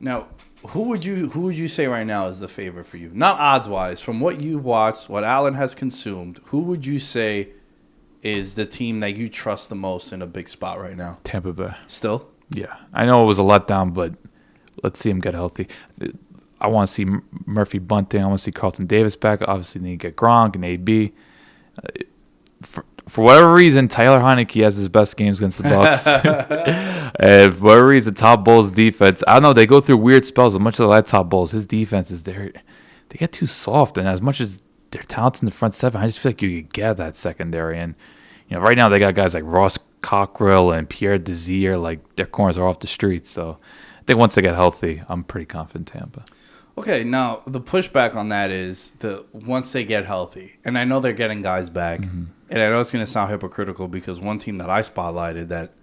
Now, who would you say right now is the favorite for you? Not odds wise, from what you watched, what Allen has consumed. Who would you say is the team that you trust the most in a big spot right now? Tampa Bay. Still? Yeah, I know it was a letdown, but let's see him get healthy. I want to see Murphy Bunting. I want to see Carlton Davis back. Obviously, need to get Gronk and AB. For whatever reason, Tyler Heineke has his best games against the Bucks. And for whatever reason, Todd Bowles' defense, I don't know, they go through weird spells. As much as I like Todd Bowles, his defense is there. They get too soft, and as much as they're talented in the front seven, I just feel like you could get that secondary. And right now they got guys like Ross Cockrell and Pierre Desir, like their corners are off the street. So I think once they get healthy, I'm pretty confident Tampa. Okay, now the pushback on that is once they get healthy, and I know they're getting guys back, and I know it's going to sound hypocritical because one team that I spotlighted that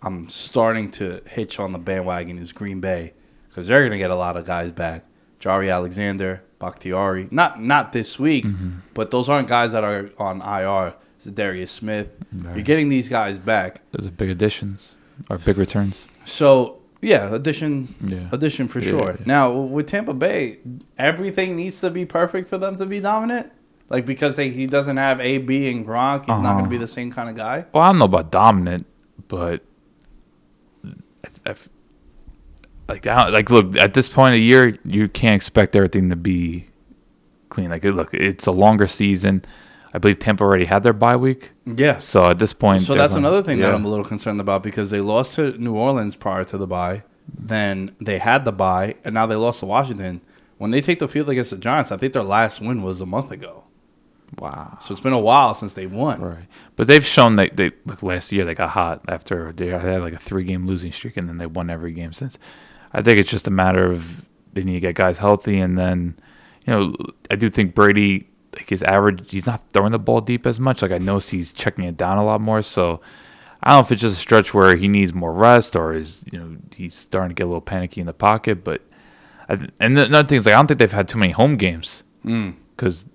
I'm starting to hitch on the bandwagon is Green Bay because they're going to get a lot of guys back. Jari Alexander, Bakhtiari, not this week, but those aren't guys that are on IR. It's Darius Smith. Right. You're getting these guys back. Those are big additions or big returns. So. Yeah, addition for sure. Yeah. Now, with Tampa Bay, everything needs to be perfect for them to be dominant? Like, because he doesn't have AB and Gronk, he's not going to be the same kind of guy? Well, I don't know about dominant, but look, at this point of the year, you can't expect everything to be clean. Like, look, it's a longer season. I believe Tampa already had their bye week. Yeah. So at this point... So that's another thing that I'm a little concerned about because they lost to New Orleans prior to the bye. Then they had the bye, and now they lost to Washington. When they take the field against the Giants, I think their last win was a month ago. Wow. So it's been a while since they won. Right. But they've shown they like last year they got hot after they had like a 3-game losing streak, and then they won every game since. I think it's just a matter of they need to get guys healthy, and then, I do think Brady... Like his average, he's not throwing the ball deep as much. Like I notice he's checking it down a lot more. So I don't know if it's just a stretch where he needs more rest or he's starting to get a little panicky in the pocket. But another thing is I don't think they've had too many home games because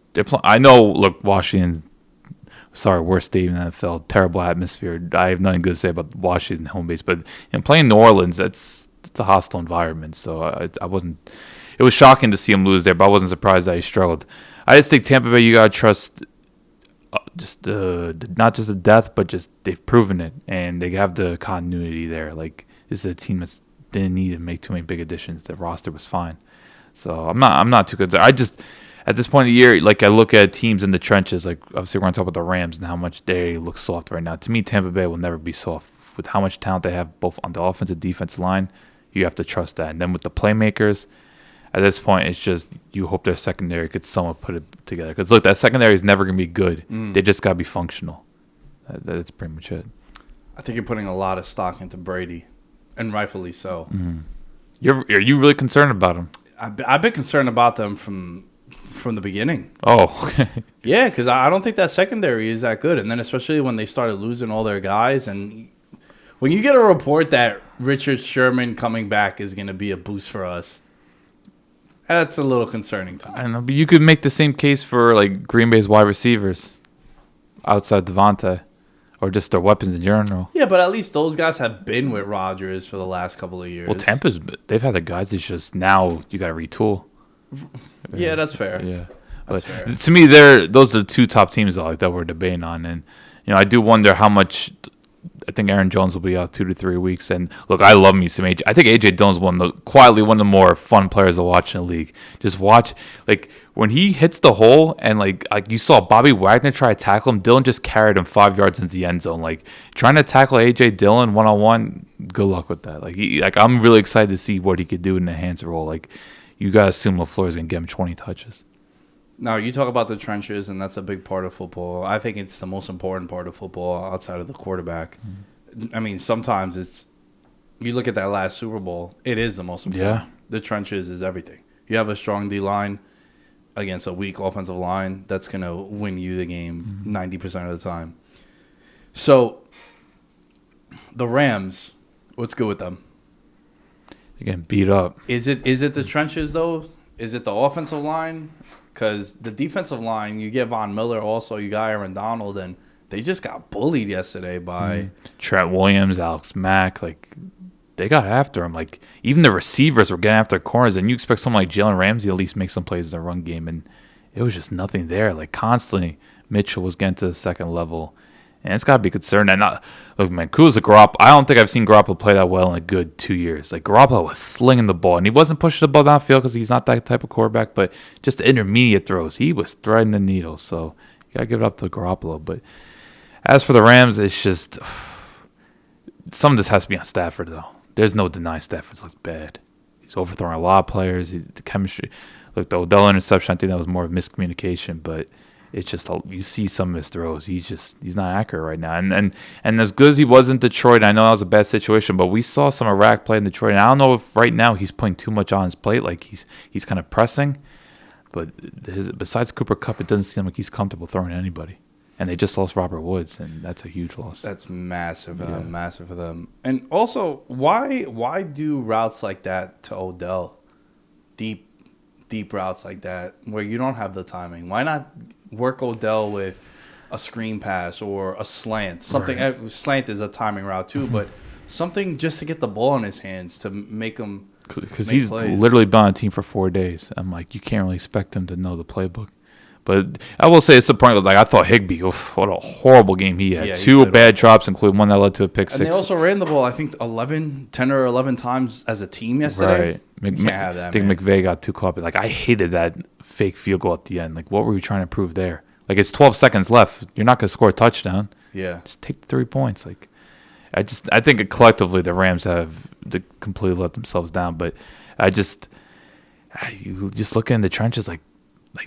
I know. Look, Washington, worst stadium in the NFL, terrible atmosphere. I have nothing good to say about Washington home base, but playing New Orleans, it's a hostile environment. So I wasn't. It was shocking to see him lose there, but I wasn't surprised that he struggled. I just think Tampa Bay, you got to trust not just the depth, but just they've proven it, and they have the continuity there. Like, this is a team that didn't need to make too many big additions. The roster was fine. So I'm not too concerned. I just, at this point of the year, like I look at teams in the trenches, like obviously we're going to talk about the Rams and how much they look soft right now. To me, Tampa Bay will never be soft. With how much talent they have both on the offensive and defensive line, you have to trust that. And then with the playmakers, at this point, it's just you hope their secondary could somewhat put it together. Because, look, that secondary is never going to be good. They just got to be functional. That's pretty much it. I think you're putting a lot of stock into Brady, and rightfully so. Are you really concerned about him? I've been concerned about them from the beginning. Oh, okay. Yeah, because I don't think that secondary is that good. And then especially when they started losing all their guys. And when you get a report that Richard Sherman coming back is going to be a boost for us, that's a little concerning to me. I know, but you could make the same case for like Green Bay's wide receivers outside Devontae, or just their weapons in general. Yeah, but at least those guys have been with Rodgers for the last couple of years. Well, they've had the guys. It's just now you got to retool. Yeah, that's fair. Yeah, that's fair. fair. To me, those are the two top teams that we're debating on, and I do wonder how much. I think Aaron Jones will be out 2 to 3 weeks. And look, I love me some AJ. I think AJ Dillon's quietly one of the more fun players to watch in the league. Just watch, like when he hits the hole and like you saw Bobby Wagner try to tackle him. Dillon just carried him 5 yards into the end zone. Like trying to tackle AJ Dillon 1-on-1. Good luck with that. Like I'm really excited to see what he could do in the hands role. Like you gotta assume LaFleur's gonna give him 20 touches. Now, you talk about the trenches, and that's a big part of football. I think it's the most important part of football outside of the quarterback. I mean, sometimes you look at that last Super Bowl, it is the most important. Yeah. The trenches is everything. You have a strong D-line against a weak offensive line, that's going to win you the game 90% of the time. So, the Rams, what's good with them? They're getting beat up. Is it the trenches, though? Is it the offensive line? Because the defensive line, you get Von Miller also, you got Aaron Donald, and they just got bullied yesterday by... Trent Williams, Alex Mack, they got after him. Like, even the receivers were getting after corners, and you expect someone like Jalen Ramsey to at least make some plays in the run game, and it was just nothing there. Like, constantly, Mitchell was getting to the second level, and it's got to be concerned. And look, man, kudos to Garoppolo. I don't think I've seen Garoppolo play that well in a good 2 years. Like, Garoppolo was slinging the ball, and he wasn't pushing the ball downfield because he's not that type of quarterback, but just the intermediate throws, he was threading the needle. So, you got to give it up to Garoppolo. But as for the Rams, it's just some of this has to be on Stafford, though. There's no denying Stafford looks bad. He's overthrowing a lot of players. The chemistry. Look, the Odell interception, I think that was more of miscommunication, but it's just you see some of his throws. He's not accurate right now. And as good as he was in Detroit, I know that was a bad situation, but we saw some erratic play in Detroit. And I don't know if right now he's putting too much on his plate, like he's kind of pressing. But besides Cooper Kupp, it doesn't seem like he's comfortable throwing at anybody. And they just lost Robert Woods, and that's a huge loss. That's massive for them, massive for them. And also, why do routes like that to Odell, deep routes like that, where you don't have the timing? Why not work Odell with a screen pass or a slant? Something right. Slant is a timing route too, but something just to get the ball in his hands to make him. Because he's literally been on a team for 4 days. I'm like, you can't really expect him to know the playbook. But I will say it's the point. Like, I thought Higbee, what a horrible game he had. 2 bad drops, including one that led to a pick 6. And they also ran the ball, I think, 10 or 11 times as a team yesterday. Right. Can't have that, I think McVay got too caught. Like, I hated that fake field goal at the end. Like, what were you trying to prove there? Like, it's 12 seconds left. You're not going to score a touchdown. Yeah. Just take the 3 points. Like, I think collectively the Rams have completely let themselves down. But you just look in the trenches, like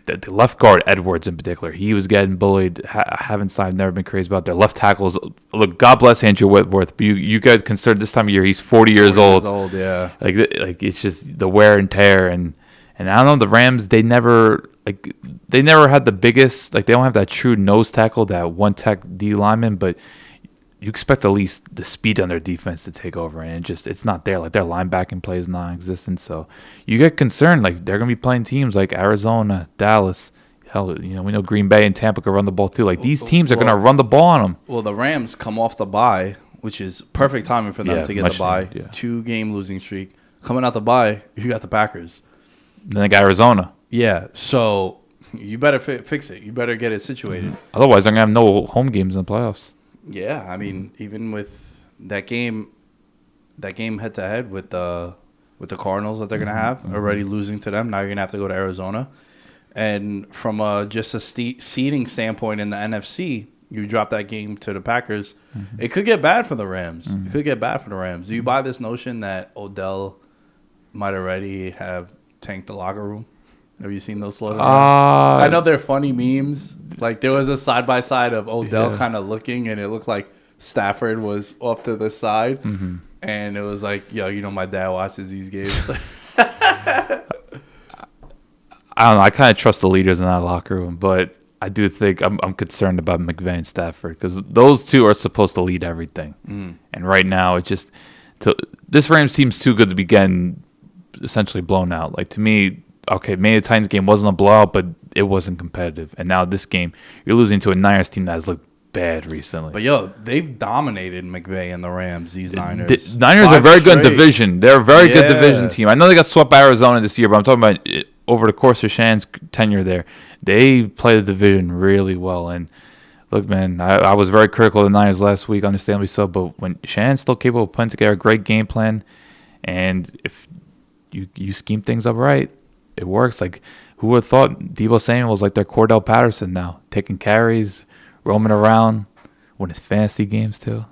the left guard, Edwards in particular, he was getting bullied. I've never been crazy about their left tackles. Look, God bless Andrew Whitworth, but you guys consider this time of year he's 40 years old. Yeah. Like it's just the wear and tear, and I don't know, the Rams, they never had the biggest, like, they don't have that true nose tackle, that one tech D lineman, but you expect at least the speed on their defense to take over, and it's not there. Like, their linebacking play is non-existent, so you get concerned. Like, they're going to be playing teams like Arizona, Dallas. Hell, we know Green Bay and Tampa can run the ball too. Like, these teams are going to run the ball on them. Well, the Rams come off the bye, which is perfect timing for them to get the bye. 2-game losing streak. Coming out the bye, you got the Packers. Then they got Arizona. Yeah, so you better fix it. You better get it situated. Mm-hmm. Otherwise, they're going to have no home games in the playoffs. Yeah, I mean, even with that game head-to-head with the Cardinals that they're going to have, already losing to them, now you're going to have to go to Arizona. And from just a seeding standpoint in the NFC, you drop that game to the Packers, it could get bad for the Rams. It could get bad for the Rams. Do you buy this notion that Odell might already have tanked the locker room? Have you seen those floating around? I know they're funny memes. Like, there was a side-by-side of Odell kind of looking, and it looked like Stafford was off to the side. And it was like, yo, my dad watches these games. I don't know. I kind of trust the leaders in that locker room, but I do think I'm concerned about McVay and Stafford, because those two are supposed to lead everything. And right now, this Rams team's too good to be getting essentially blown out. Like, to me, okay, maybe the Titans game wasn't a blowout, but it wasn't competitive. And now this game, you're losing to a Niners team that has looked bad recently. But, they've dominated McVay and the Rams, these Niners. The Niners are very good division. They're a very good division team. I know they got swept by Arizona this year, but I'm talking about over the course of Shannon's tenure there. They play the division really well. And, look, man, I was very critical of the Niners last week, understandably so, but when Shannon's still capable of putting together a great game plan, and if you scheme things up right, it works. Like, who would have thought Deebo Samuel was like their Cordell Patterson now, taking carries, roaming around, winning his fantasy games too.